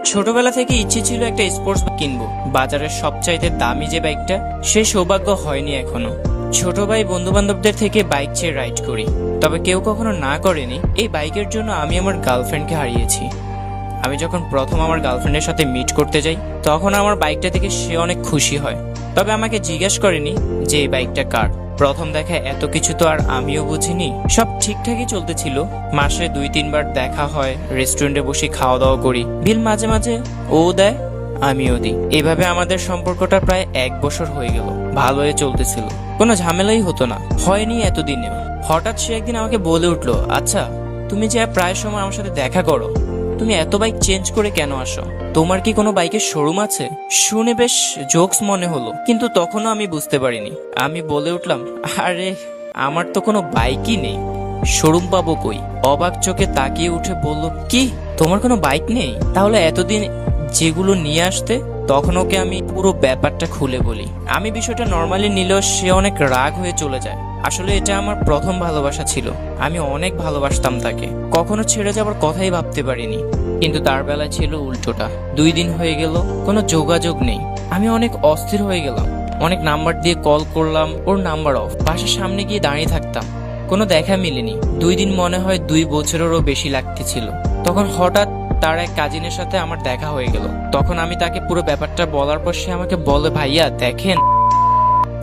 ছোটবেলা থেকে ইচ্ছে ছিল একটা স্পোর্টস বাইক কিনবো। বাজারের সবচাইতে দামি যে বাইকটা, সে সৌভাগ্য হয়নি এখনো। ছোট ভাই বন্ধু বান্ধবদের থেকে বাইক চেয়ে রাইড করি, তবে কেউ কখনো না করেনি এই বাইকের জন্য আমি আমার গার্লফ্রেন্ডকে হারিয়েছি। আমি যখন প্রথম আমার গার্লফ্রেন্ডের সাথে মিট করতে যাই, তখন আমার বাইকটা দেখে সে অনেক খুশি হয়, তবে আমাকে জিজ্ঞেস করেনি যে এই বাইকটা কার। প্রথম দেখায় এত কিছু তো আর আমিও বুঝিনি। সব ঠিকঠাকই চলতেছিল, মাসে 2-3 বার দেখা হয়, রেস্টুরেন্টে বসে খাওয়া দাওয়া করি, বিল মাঝে মাঝে ও দেয় আমিও দিই। এভাবে আমাদের সম্পর্কটা প্রায় 1 বছর হয়ে গেল। ভালোই চলতেছিল, কোনো ঝামেলাই হতো না, হয়নি এতদিনেও। হঠাৎ সে একদিন আমাকে বলে উঠলো, আচ্ছা তুমি যে প্রায় সময় আমার সাথে দেখা করো, তুমি এত বাইক চেঞ্জ করে কেন আসো? তোমার কি কোনো বাইকের শোরুম আছে? শুনে বেশ জোকস মনে হলো, কিন্তু তখনও আমি বুঝতে পারিনি। আমি বলে উঠলাম, আরে আমার তো কোনো বাইকই নেই, শোরুম পাবো কই? অবাক চোখে তাকিয়ে উঠে বলল, কি তোমার কোনো বাইক নেই? তাহলে এতদিন যেগুলো নিয়ে আসতে? তখন ওকে আমি পুরো ব্যাপারটা খুলে বলি। আমি বিষয়টা নর্মালি নিলেও সে অনেক রাগ হয়ে চলে যায়। আসলে এটা আমার প্রথম ভালোবাসা ছিল, আমি অনেক ভালোবাসতাম তাকে, কখনো ছেড়ে যাবার কথাই ভাবতে পারিনি। কিন্তু তার বেলায় ছিল উল্টোটা। 2 দিন হয়ে গেল, কোনো যোগাযোগ নেই। আমি অনেক অস্থির হয়ে গেলাম, অনেক নাম্বার দিয়ে কল করলাম, ওর নাম্বার অফ। বাসার সামনে গিয়ে দাঁড়িয়ে থাকতাম, কোনো দেখা মিলেনি। 2 দিন মনে হয় 2 বছরেরও বেশি লাগতেছিল। তখন হঠাৎ তার এক কাজিনের সাথে আমার দেখা হয়ে গেল। তখন আমি তাকে পুরো ব্যাপারটা বলার পর সে আমাকে বলে, ভাইয়া দেখেন,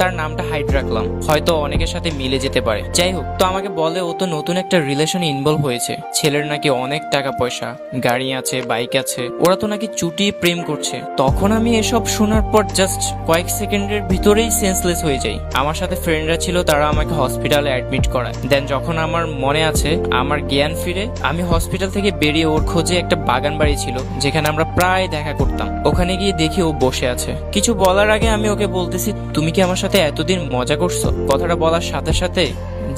তার নামটা হাইড রাখলাম, হয়তো অনেকের সাথে মিলে যেতে পারে। যাই হোক, তো আমাকে বলে ও তো নতুন একটা রিলেশনে ইনভলভ হয়েছে, ছেলের নাকি অনেক টাকা পয়সা, গাড়ি আছে, বাইক আছে, ওরা তো নাকি চুটিয়ে প্রেম করছে। তখন আমি এসব শোনার পর জাস্ট কয়েক সেকেন্ডের ভিতরেই সেন্সলেস হয়ে যাই। আমার সাথে ফ্রেন্ডরা ছিল, তারা আমাকে হসপিটালে অ্যাডমিট করায়। দেন যখন আমার মনে আছে আমার জ্ঞান ফিরে, আমি হসপিটাল থেকে বেরিয়ে ওর খোঁজে একটা বাগান বাড়ি ছিল যেখানে আমরা প্রায় দেখা করতাম। ওখানে গিয়ে দেখি ও বসে আছে। কিছু বলার আগে আমি ওকে বলতেছি, তুমি কি আমার সাথে এতদিন মজা করছো? কথাটা বলার সাথে সাথে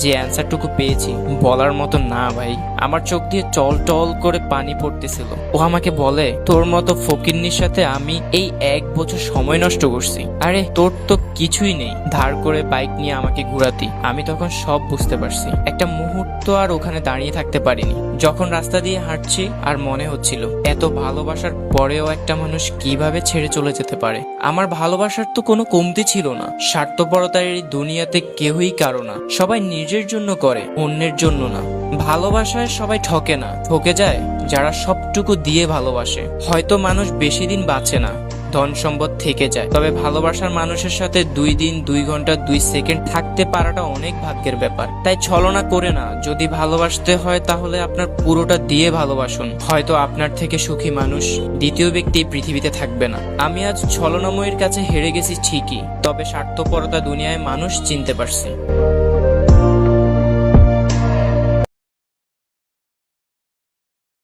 যে অ্যান্সারটুকু পেয়েছি, বলার মতো না ভাই। আমার চোখ দিয়ে টল টল করে পানি পড়তেছিল। ও আমাকে বলে, তোর মতো ফকিন্নির সাথে আমি এই 1 বছর সময় নষ্ট করছি। আরে তোর তো কিছুই নেই, ধার করে বাইক নিয়ে আমাকে ঘুরাতি। আমি তখন সব বুঝতে পারছি। একটা মুহূর্ত আর ওখানে দাঁড়িয়ে থাকতে পারিনি। যখন রাস্তা দিয়ে হাঁটছি আর মনে হচ্ছিল, এত ভালোবাসার পরেও একটা মানুষ কিভাবে ছেড়ে চলে যেতে পারে। আমার ভালোবাসার তো কোনো কমতি ছিল না। স্বার্থপরতার এই দুনিয়াতে কেউই কারো না, সবাই নিজের জন্য করে, অন্যের জন্য না। ভালোবাসায় সবাই ঠকে না, ঠকে যায় যারা সবটুকু দিয়ে ভালোবাসে। হয়তো মানুষ বেশি দিন বাঁচে না, ধন সম্পদ থেকে যায়, তবে ভালোবাসার মানুষের সাথে 2 দিন 2 ঘন্টা 2 সেকেন্ড থাকতে পারাটা অনেক ভাগ্যের ব্যাপার। তাই ছলনা করে না, যদি ভালোবাসতে হয় তাহলে আপনার পুরোটা দিয়ে ভালোবাসুন। হয়তো আপনার থেকে সুখী মানুষ দ্বিতীয় ব্যক্তি পৃথিবীতে থাকবে না। আমি আজ ছলনাময়ীর কাছে হেরে গেছি ঠিকই, তবে স্বার্থপরতা দুনিয়ায় মানুষ চিনতে পারছি।